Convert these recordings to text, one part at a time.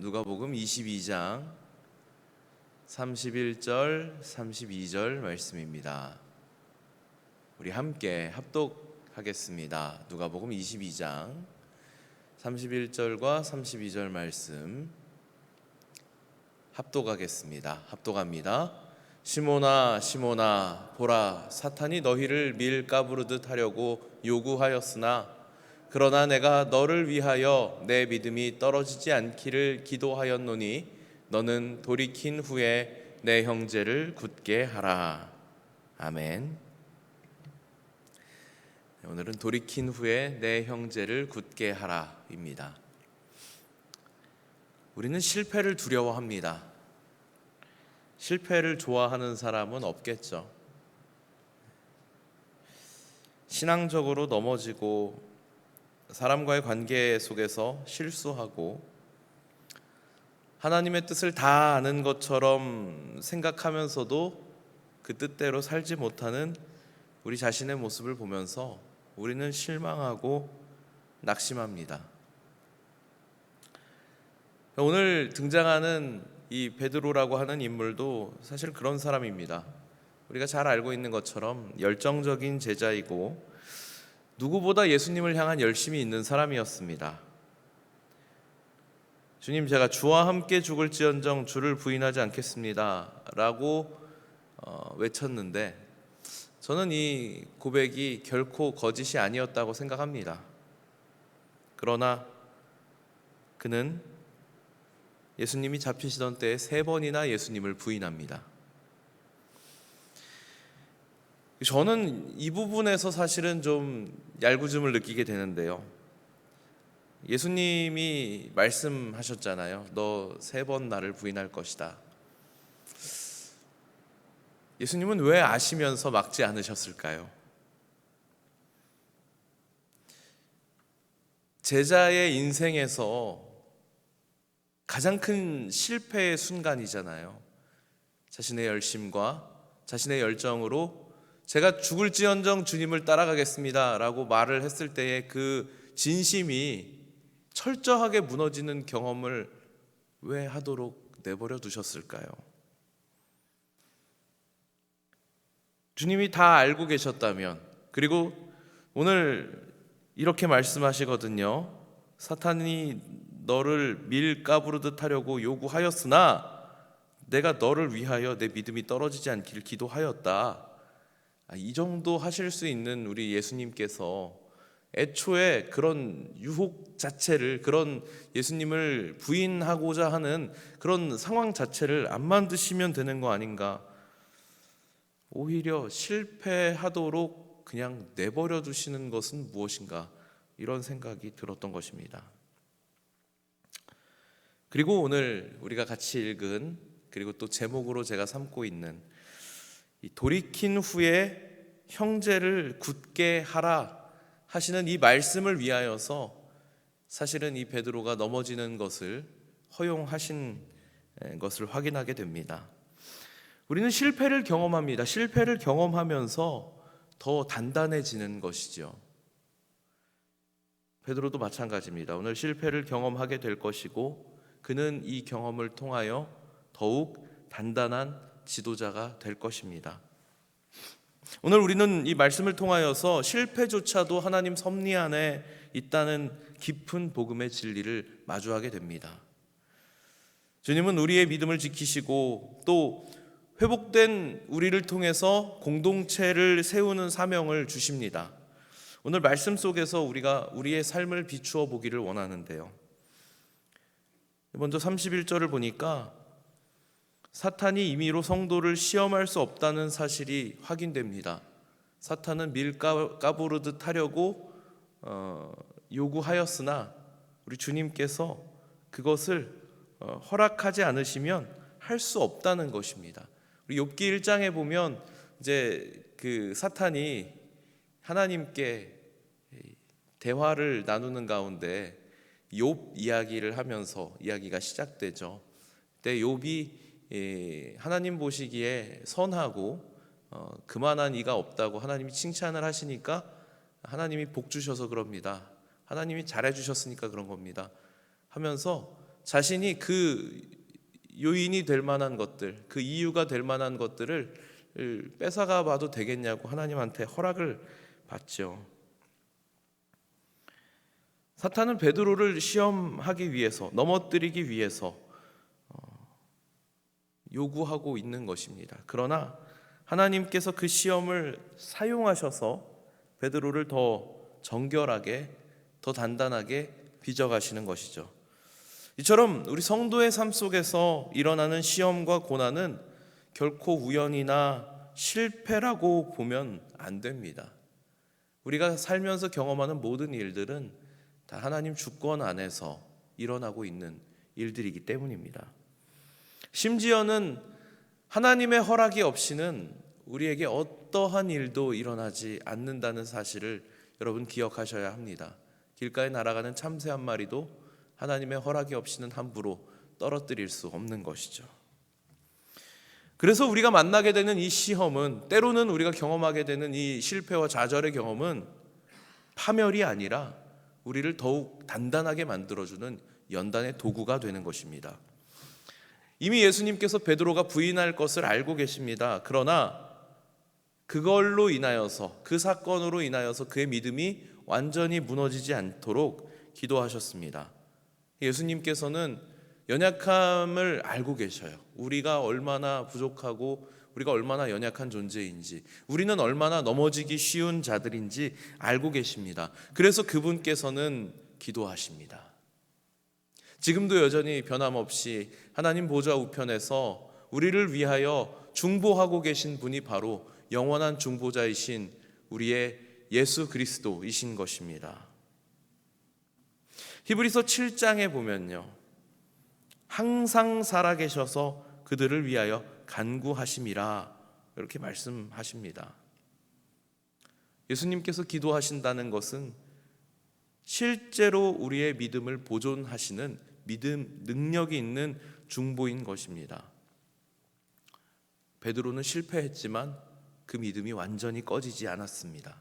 누가복음 22장 31절 32절 말씀입니다. 우리 함께 합독하겠습니다. 누가복음 22장 31절과 32절 말씀 합독합니다. 시몬아 시몬아 보라, 사탄이 너희를 밀가부르듯 하려고 요구하였으나 그러나 내가 너를 위하여 내 믿음이 떨어지지 않기를 기도하였노니 너는 돌이킨 후에 내 형제를 굳게 하라. 아멘. 오늘은 돌이킨 후에 내 형제를 굳게 하라입니다. 우리는 실패를 두려워합니다. 실패를 좋아하는 사람은 없겠죠. 신앙적으로 넘어지고 사람과의 관계 속에서 실수하고 하나님의 뜻을 다 아는 것처럼 생각하면서도 그 뜻대로 살지 못하는 우리 자신의 모습을 보면서 우리는 실망하고 낙심합니다. 오늘 등장하는 이 베드로라고 하는 인물도 사실 그런 사람입니다. 우리가 잘 알고 있는 것처럼 열정적인 제자이고 누구보다 예수님을 향한 열심이 있는 사람이었습니다. 주님, 제가 주와 함께 죽을지언정 주를 부인하지 않겠습니다 라고 외쳤는데 저는 이 고백이 결코 거짓이 아니었다고 생각합니다. 그러나 그는 예수님이 잡히시던 때에 3번이나 예수님을 부인합니다. 저는 이 부분에서 사실은 좀 얄궂음을 느끼게 되는데요. 예수님이 말씀하셨잖아요. 너 3번 나를 부인할 것이다. 예수님은 왜 아시면서 막지 않으셨을까요? 제자의 인생에서 가장 큰 실패의 순간이잖아요. 자신의 열심과 자신의 열정으로 제가 죽을지언정 주님을 따라가겠습니다 라고 말을 했을 때의 그 진심이 철저하게 무너지는 경험을 왜 하도록 내버려 두셨을까요? 주님이 다 알고 계셨다면, 그리고 오늘 이렇게 말씀하시거든요. 사탄이 너를 밀가부르듯 하려고 요구하였으나 내가 너를 위하여 내 믿음이 떨어지지 않기를 기도하였다. 이 정도 하실 수 있는 우리 예수님께서 애초에 그런 유혹 자체를, 그런 예수님을 부인하고자 하는 그런 상황 자체를 안 만드시면 되는 거 아닌가. 오히려 실패하도록 그냥 내버려 두시는 것은 무엇인가, 이런 생각이 들었던 것입니다. 그리고 오늘 우리가 같이 읽은, 그리고 또 제목으로 제가 삼고 있는 이 돌이킨 후에 형제를 굳게 하라 하시는 이 말씀을 위하여서 사실은 이 베드로가 넘어지는 것을 허용하신 것을 확인하게 됩니다. 우리는 실패를 경험합니다. 실패를 경험하면서 더 단단해지는 것이죠. 베드로도 마찬가지입니다. 오늘 실패를 경험하게 될 것이고 그는 이 경험을 통하여 더욱 단단한 지도자가 될 것입니다. 오늘 우리는 이 말씀을 통하여서 실패조차도 하나님 섭리 안에 있다는 깊은 복음의 진리를 마주하게 됩니다. 주님은 우리의 믿음을 지키시고 또 회복된 우리를 통해서 공동체를 세우는 사명을 주십니다. 오늘 말씀 속에서 우리가 우리의 삶을 비추어 보기를 원하는데요. 먼저 31절을 보니까 사탄이 임의로 성도를 시험할 수 없다는 사실이 확인됩니다. 사탄은 밀가부르듯 하려고 요구하였으나 우리 주님께서 그것을 허락하지 않으시면 할 수 없다는 것입니다. 우리 욥기 1장에 보면 이제 그 사탄이 하나님께 대화를 나누는 가운데 욥 이야기를 하면서 이야기가 시작되죠. 그때 욥이 하나님 보시기에 선하고 그만한 이가 없다고 하나님이 칭찬을 하시니까 하나님이 복 주셔서 그럽니다. 하나님이 잘해 주셨으니까 그런 겁니다 하면서 자신이 그 요인이 될 만한 것들, 그 이유가 될 만한 것들을 뺏어가 봐도 되겠냐고 하나님한테 허락을 받죠. 사탄은 베드로를 시험하기 위해서, 넘어뜨리기 위해서 요구하고 있는 것입니다. 그러나 하나님께서 그 시험을 사용하셔서 베드로를 더 정결하게, 더 단단하게 빚어가시는 것이죠. 이처럼 우리 성도의 삶 속에서 일어나는 시험과 고난은 결코 우연이나 실패라고 보면 안 됩니다. 우리가 살면서 경험하는 모든 일들은 다 하나님 주권 안에서 일어나고 있는 일들이기 때문입니다. 심지어는 하나님의 허락이 없이는 우리에게 어떠한 일도 일어나지 않는다는 사실을 여러분 기억하셔야 합니다. 길가에 날아가는 참새 한 마리도 하나님의 허락이 없이는 함부로 떨어뜨릴 수 없는 것이죠. 그래서 우리가 만나게 되는 이 시험은, 때로는 우리가 경험하게 되는 이 실패와 좌절의 경험은 파멸이 아니라 우리를 더욱 단단하게 만들어주는 연단의 도구가 되는 것입니다. 이미 예수님께서 베드로가 부인할 것을 알고 계십니다. 그러나 그걸로 인하여서, 그 사건으로 인하여서 그의 믿음이 완전히 무너지지 않도록 기도하셨습니다. 예수님께서는 연약함을 알고 계셔요. 우리가 얼마나 부족하고 우리가 얼마나 연약한 존재인지, 우리는 얼마나 넘어지기 쉬운 자들인지 알고 계십니다. 그래서 그분께서는 기도하십니다. 지금도 여전히 변함없이 하나님 보좌 우편에서 우리를 위하여 중보하고 계신 분이 바로 영원한 중보자이신 우리의 예수 그리스도이신 것입니다. 히브리서 7장에 보면요, 항상 살아계셔서 그들을 위하여 간구하심이라 이렇게 말씀하십니다. 예수님께서 기도하신다는 것은 실제로 우리의 믿음을 보존하시는 믿음 능력이 있는 중보인 것입니다. 베드로는 실패했지만 그 믿음이 완전히 꺼지지 않았습니다.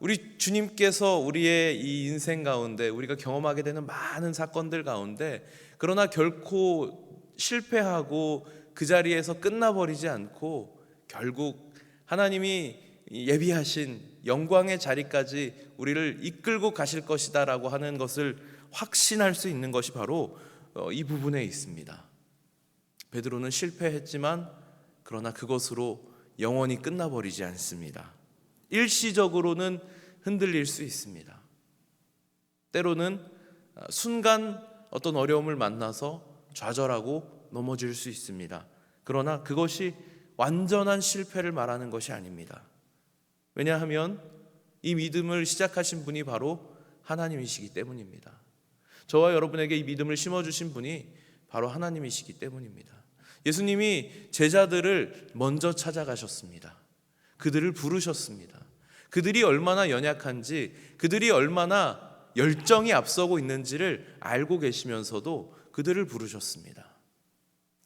우리 주님께서 우리의 이 인생 가운데 우리가 경험하게 되는 많은 사건들 가운데, 그러나 결코 실패하고 그 자리에서 끝나버리지 않고 결국 하나님이 예비하신 영광의 자리까지 우리를 이끌고 가실 것이다 라고 하는 것을 확신할 수 있는 것이 바로 이 부분에 있습니다. 베드로는 실패했지만 그러나 그것으로 영원히 끝나버리지 않습니다. 일시적으로는 흔들릴 수 있습니다. 때로는 순간 어떤 어려움을 만나서 좌절하고 넘어질 수 있습니다. 그러나 그것이 완전한 실패를 말하는 것이 아닙니다. 왜냐하면 이 믿음을 시작하신 분이 바로 하나님이시기 때문입니다. 저와 여러분에게 이 믿음을 심어주신 분이 바로 하나님이시기 때문입니다. 예수님이 제자들을 먼저 찾아가셨습니다. 그들을 부르셨습니다. 그들이 얼마나 연약한지, 그들이 얼마나 열정이 앞서고 있는지를 알고 계시면서도 그들을 부르셨습니다.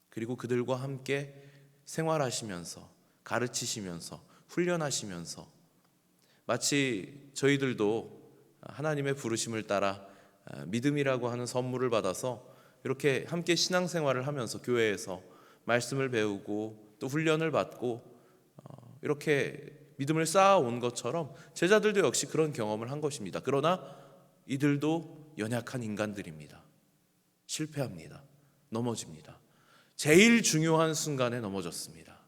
그리고 그들과 함께 생활하시면서, 가르치시면서, 훈련하시면서, 마치 저희들도 하나님의 부르심을 따라 믿음이라고 하는 선물을 받아서 이렇게 함께 신앙생활을 하면서 교회에서 말씀을 배우고 또 훈련을 받고 이렇게 믿음을 쌓아온 것처럼 제자들도 역시 그런 경험을 한 것입니다. 그러나 이들도 연약한 인간들입니다. 실패합니다. 넘어집니다. 제일 중요한 순간에 넘어졌습니다.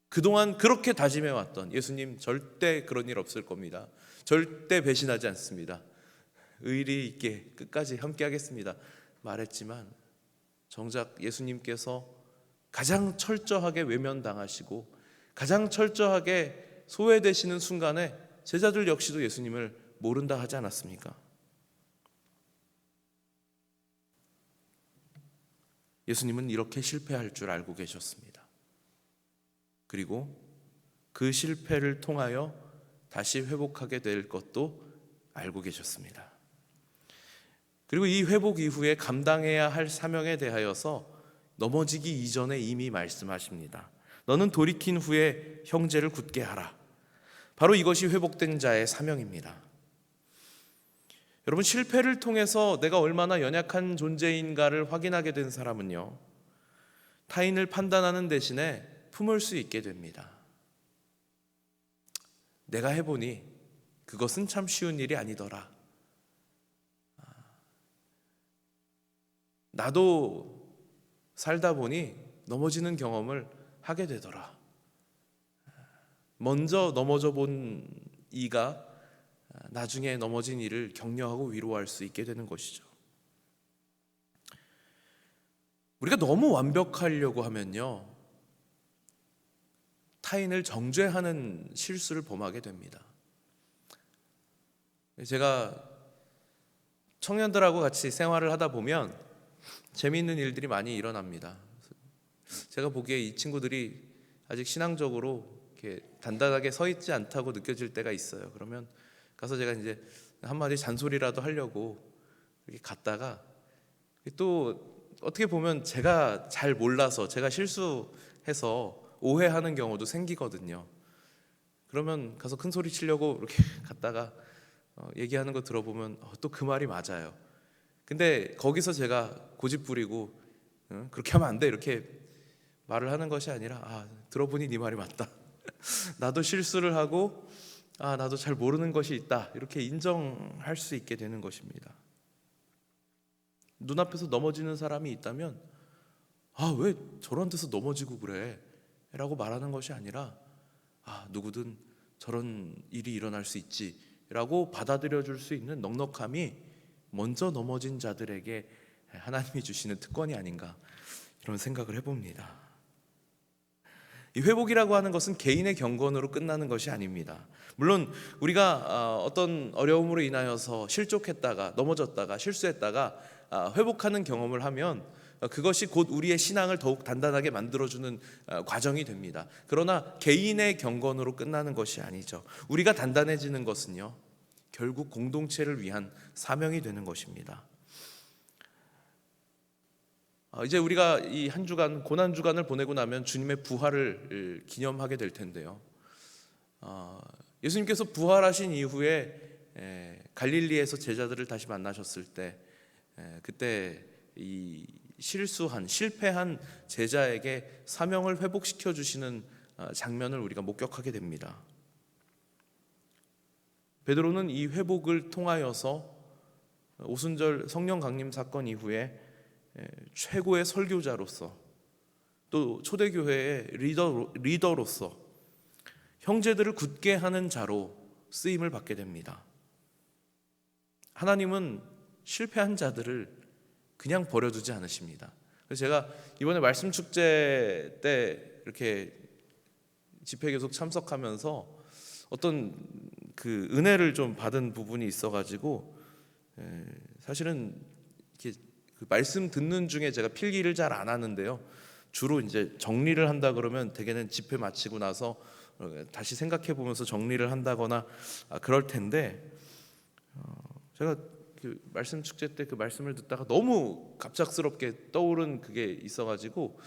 그동안 그렇게 다짐해왔던 예수님 절대 그런 일 없을 겁니다. 절대 배신하지 않습니다. 의리 있게 끝까지 함께 하겠습니다 말했지만 정작 예수님께서 가장 철저하게 외면당하시고 가장 철저하게 소외되시는 순간에 제자들 역시도 예수님을 모른다 하지 않았습니까? 예수님은 이렇게 실패할 줄 알고 계셨습니다. 그리고 그 실패를 통하여 다시 회복하게 될 것도 알고 계셨습니다. 그리고 이 회복 이후에 감당해야 할 사명에 대하여서 넘어지기 이전에 이미 말씀하십니다. 너는 돌이킨 후에 형제를 굳게 하라. 바로 이것이 회복된 자의 사명입니다. 여러분, 실패를 통해서 내가 얼마나 연약한 존재인가를 확인하게 된 사람은요, 타인을 판단하는 대신에 품을 수 있게 됩니다. 내가 해보니 그것은 참 쉬운 일이 아니더라. 나도 살다 보니 넘어지는 경험을 하게 되더라. 먼저 넘어져 본 이가 나중에 넘어진 이를 격려하고 위로할 수 있게 되는 것이죠. 우리가 너무 완벽하려고 하면요, 타인을 정죄하는 실수를 범하게 됩니다. 제가 청년들하고 같이 생활을 하다 보면 재미있는 일들이 많이 일어납니다. 제가 보기에 이 친구들이 아직 신앙적으로 이렇게 단단하게 서 있지 않다고 느껴질 때가 있어요. 그러면 가서 제가 이제 한마디 잔소리라도 하려고 이렇게 갔다가, 또 어떻게 보면 제가 잘 몰라서 제가 실수해서 오해하는 경우도 생기거든요. 그러면 가서 큰 소리 치려고 이렇게 갔다가 얘기하는 거 들어보면 또 그 말이 맞아요. 근데 거기서 제가 고집부리고 그렇게 하면 안 돼 이렇게 말을 하는 것이 아니라, 들어보니 네 말이 맞다. 나도 실수를 하고 나도 잘 모르는 것이 있다, 이렇게 인정할 수 있게 되는 것입니다. 눈앞에서 넘어지는 사람이 있다면 왜 저런 데서 넘어지고 그래? 라고 말하는 것이 아니라 누구든 저런 일이 일어날 수 있지 라고 받아들여 줄 수 있는 넉넉함이 먼저 넘어진 자들에게 하나님이 주시는 특권이 아닌가, 이런 생각을 해봅니다. 이 회복이라고 하는 것은 개인의 경건으로 끝나는 것이 아닙니다. 물론 우리가 어떤 어려움으로 인하여서 실족했다가 넘어졌다가 실수했다가 회복하는 경험을 하면 그것이 곧 우리의 신앙을 더욱 단단하게 만들어주는 과정이 됩니다. 그러나 개인의 경건으로 끝나는 것이 아니죠. 우리가 단단해지는 것은요, 결국 공동체를 위한 사명이 되는 것입니다. 이제 우리가 이 한 주간, 고난 주간을 보내고 나면 주님의 부활을 기념하게 될 텐데요, 예수님께서 부활하신 이후에 갈릴리에서 제자들을 다시 만나셨을 때, 그때 이 실패한 제자에게 사명을 회복시켜 주시는 장면을 우리가 목격하게 됩니다. 베드로는 이 회복을 통하여서 오순절 성령 강림 사건 이후에 최고의 설교자로서, 또 초대교회의 리더로서 형제들을 굳게 하는 자로 쓰임을 받게 됩니다. 하나님은 실패한 자들을 그냥 버려두지 않으십니다. 그래서 제가 이번에 말씀 축제 때 이렇게 집회 계속 참석하면서 어떤 그 은혜를 좀 받은 부분이 있어가지고, 사실은 이렇게 그 말씀 듣는 중에 제가 필기를 잘 안 하는데요, 주로 이제 정리를 한다 그러면 대개는 집회 마치고 나서 다시 생각해 보면서 정리를 한다거나 그럴 텐데, 제가 그 말씀 축제 때 그 말씀을 듣다가 너무 갑작스럽게 떠오른 그게 있어가지고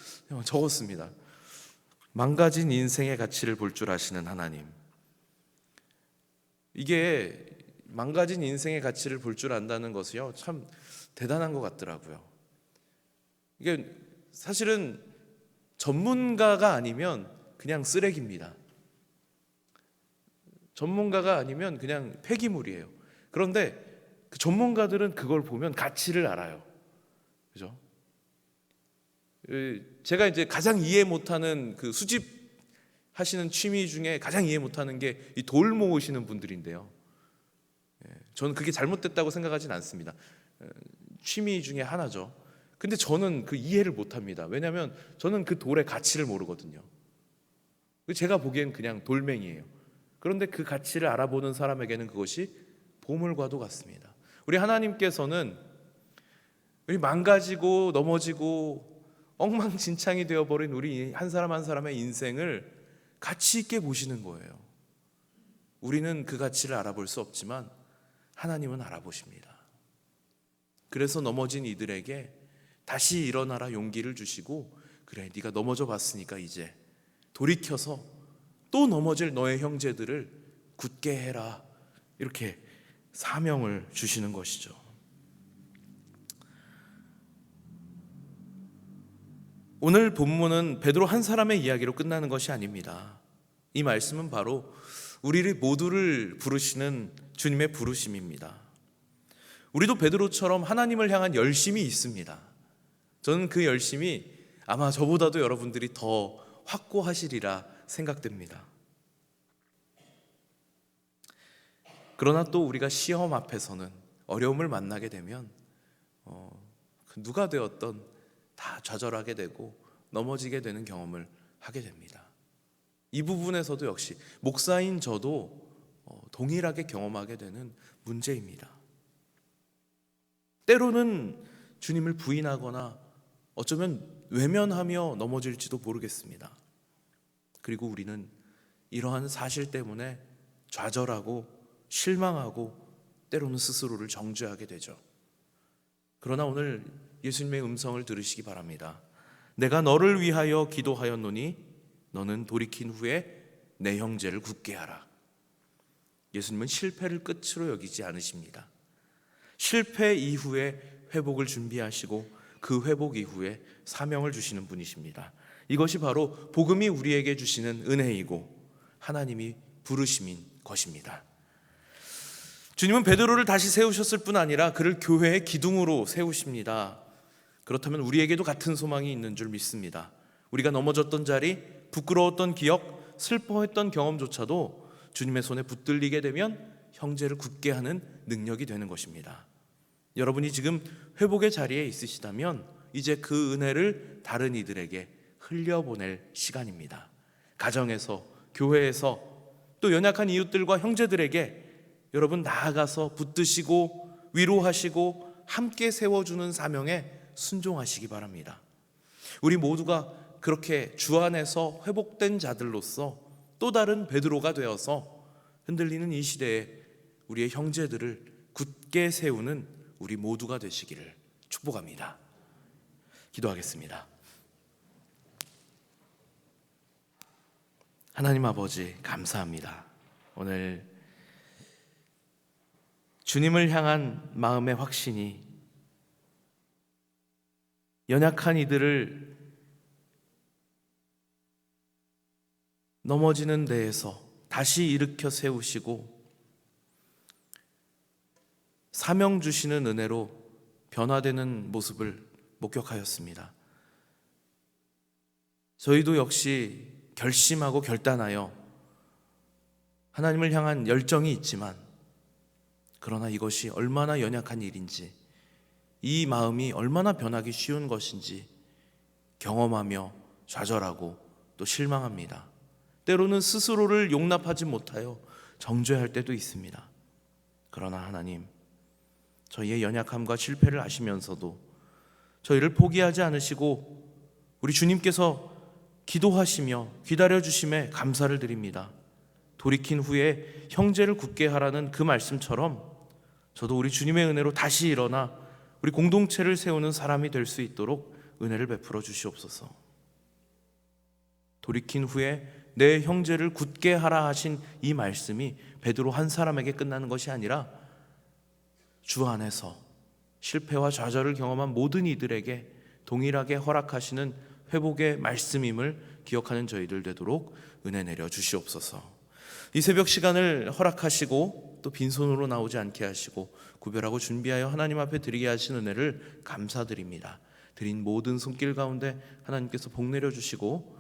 적었습니다. 망가진 인생의 가치를 볼 줄 아시는 하나님. 이게 망가진 인생의 가치를 볼 줄 안다는 것이요, 참 대단한 것 같더라고요. 이게 사실은 전문가가 아니면 그냥 쓰레기입니다. 전문가가 아니면 그냥 폐기물이에요. 그런데 그 전문가들은 그걸 보면 가치를 알아요. 그죠? 제가 이제 가장 이해 못하는 그 수집하시는 취미 중에 가장 이해 못하는 게 이 돌 모으시는 분들인데요, 저는 그게 잘못됐다고 생각하진 않습니다. 취미 중에 하나죠. 근데 저는 그 이해를 못합니다. 왜냐하면 저는 그 돌의 가치를 모르거든요. 제가 보기엔 그냥 돌멩이에요. 그런데 그 가치를 알아보는 사람에게는 그것이 보물과도 같습니다. 우리 하나님께서는 우리 망가지고 넘어지고 엉망진창이 되어버린 우리 한 사람 한 사람의 인생을 가치 있게 보시는 거예요. 우리는 그 가치를 알아볼 수 없지만 하나님은 알아보십니다. 그래서 넘어진 이들에게 다시 일어나라 용기를 주시고, 그래 네가 넘어져 봤으니까 이제 돌이켜서 또 넘어질 너의 형제들을 굳게 해라, 이렇게 사명을 주시는 것이죠. 오늘 본문은 베드로 한 사람의 이야기로 끝나는 것이 아닙니다. 이 말씀은 바로 우리를 모두를 부르시는 주님의 부르심입니다. 우리도 베드로처럼 하나님을 향한 열심이 있습니다. 저는 그 열심이 아마 저보다도 여러분들이 더 확고하시리라 생각됩니다. 그러나 또 우리가 시험 앞에서는 어려움을 만나게 되면 누가 되었던 다 좌절하게 되고 넘어지게 되는 경험을 하게 됩니다. 이 부분에서도 역시 목사인 저도 동일하게 경험하게 되는 문제입니다. 때로는 주님을 부인하거나 어쩌면 외면하며 넘어질지도 모르겠습니다. 그리고 우리는 이러한 사실 때문에 좌절하고 실망하고 때로는 스스로를 정죄하게 되죠. 그러나 오늘 예수님의 음성을 들으시기 바랍니다. 내가 너를 위하여 기도하였노니 너는 돌이킨 후에 내 형제를 굳게 하라. 예수님은 실패를 끝으로 여기지 않으십니다. 실패 이후에 회복을 준비하시고 그 회복 이후에 사명을 주시는 분이십니다. 이것이 바로 복음이 우리에게 주시는 은혜이고 하나님이 부르심인 것입니다. 주님은 베드로를 다시 세우셨을 뿐 아니라 그를 교회의 기둥으로 세우십니다. 그렇다면 우리에게도 같은 소망이 있는 줄 믿습니다. 우리가 넘어졌던 자리, 부끄러웠던 기억, 슬퍼했던 경험조차도 주님의 손에 붙들리게 되면 형제를 굳게 하는 능력이 되는 것입니다. 여러분이 지금 회복의 자리에 있으시다면 이제 그 은혜를 다른 이들에게 흘려보낼 시간입니다. 가정에서, 교회에서, 또 연약한 이웃들과 형제들에게 여러분 나아가서 붙드시고 위로하시고 함께 세워주는 사명에 순종하시기 바랍니다. 우리 모두가 그렇게 주 안에서 회복된 자들로서 또 다른 베드로가 되어서 흔들리는 이 시대에 우리의 형제들을 굳게 세우는 우리 모두가 되시기를 축복합니다. 기도하겠습니다. 하나님 아버지 감사합니다. 오늘 주님을 향한 마음의 확신이 연약한 이들을 넘어지는 데에서 다시 일으켜 세우시고 사명 주시는 은혜로 변화되는 모습을 목격하였습니다. 저희도 역시 결심하고 결단하여 하나님을 향한 열정이 있지만 그러나 이것이 얼마나 연약한 일인지, 이 마음이 얼마나 변하기 쉬운 것인지 경험하며 좌절하고 또 실망합니다. 때로는 스스로를 용납하지 못하여 정죄할 때도 있습니다. 그러나 하나님, 저희의 연약함과 실패를 아시면서도 저희를 포기하지 않으시고 우리 주님께서 기도하시며 기다려주심에 감사를 드립니다. 돌이킨 후에 형제를 굳게 하라는 그 말씀처럼 저도 우리 주님의 은혜로 다시 일어나 우리 공동체를 세우는 사람이 될 수 있도록 은혜를 베풀어 주시옵소서. 돌이킨 후에 내 형제를 굳게 하라 하신 이 말씀이 베드로 한 사람에게 끝나는 것이 아니라 주 안에서 실패와 좌절을 경험한 모든 이들에게 동일하게 허락하시는 회복의 말씀임을 기억하는 저희들 되도록 은혜 내려 주시옵소서. 이 새벽 시간을 허락하시고 또 빈손으로 나오지 않게 하시고 구별하고 준비하여 하나님 앞에 드리게 하신 은혜를 감사드립니다. 드린 모든 손길 가운데 하나님께서 복 내려 주시고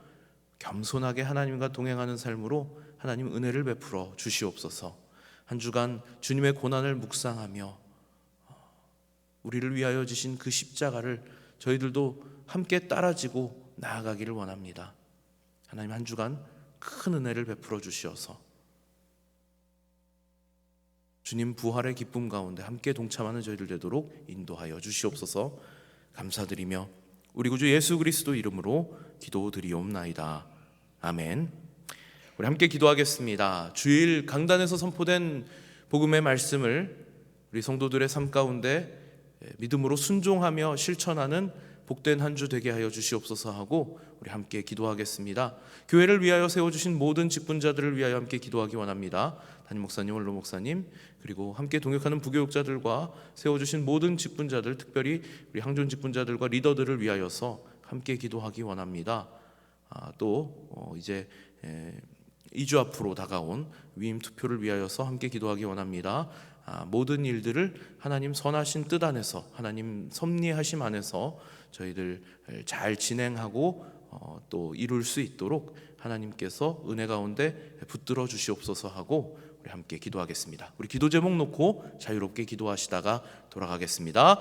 겸손하게 하나님과 동행하는 삶으로 하나님 은혜를 베풀어 주시옵소서. 한 주간 주님의 고난을 묵상하며 우리를 위하여 지신 그 십자가를 저희들도 함께 따라지고 나아가기를 원합니다. 하나님 한 주간 큰 은혜를 베풀어 주시어서 주님 부활의 기쁨 가운데 함께 동참하는 저희들 되도록 인도하여 주시옵소서. 감사드리며 우리 구주 예수 그리스도 이름으로 기도드리옵나이다. 아멘. 우리 함께 기도하겠습니다. 주일 강단에서 선포된 복음의 말씀을 우리 성도들의 삶 가운데 믿음으로 순종하며 실천하는 복된 한 주 되게 하여 주시옵소서 하고 우리 함께 기도하겠습니다. 교회를 위하여 세워주신 모든 직분자들을 위하여 함께 기도하기 원합니다. 담임 목사님, 원로 목사님, 그리고 함께 동역하는 부교육자들과 세워주신 모든 직분자들, 특별히 우리 항존 직분자들과 리더들을 위하여서 함께 기도하기 원합니다. 또 이제 2주 앞으로 다가온 위임 투표를 위하여서 함께 기도하기 원합니다. 모든 일들을 하나님 선하신 뜻 안에서, 하나님 섭리하심 안에서 저희들 잘 진행하고 또 이룰 수 있도록 하나님께서 은혜 가운데 붙들어 주시옵소서 하고 우리 함께 기도하겠습니다. 우리 기도 제목 놓고 자유롭게 기도하시다가 돌아가겠습니다.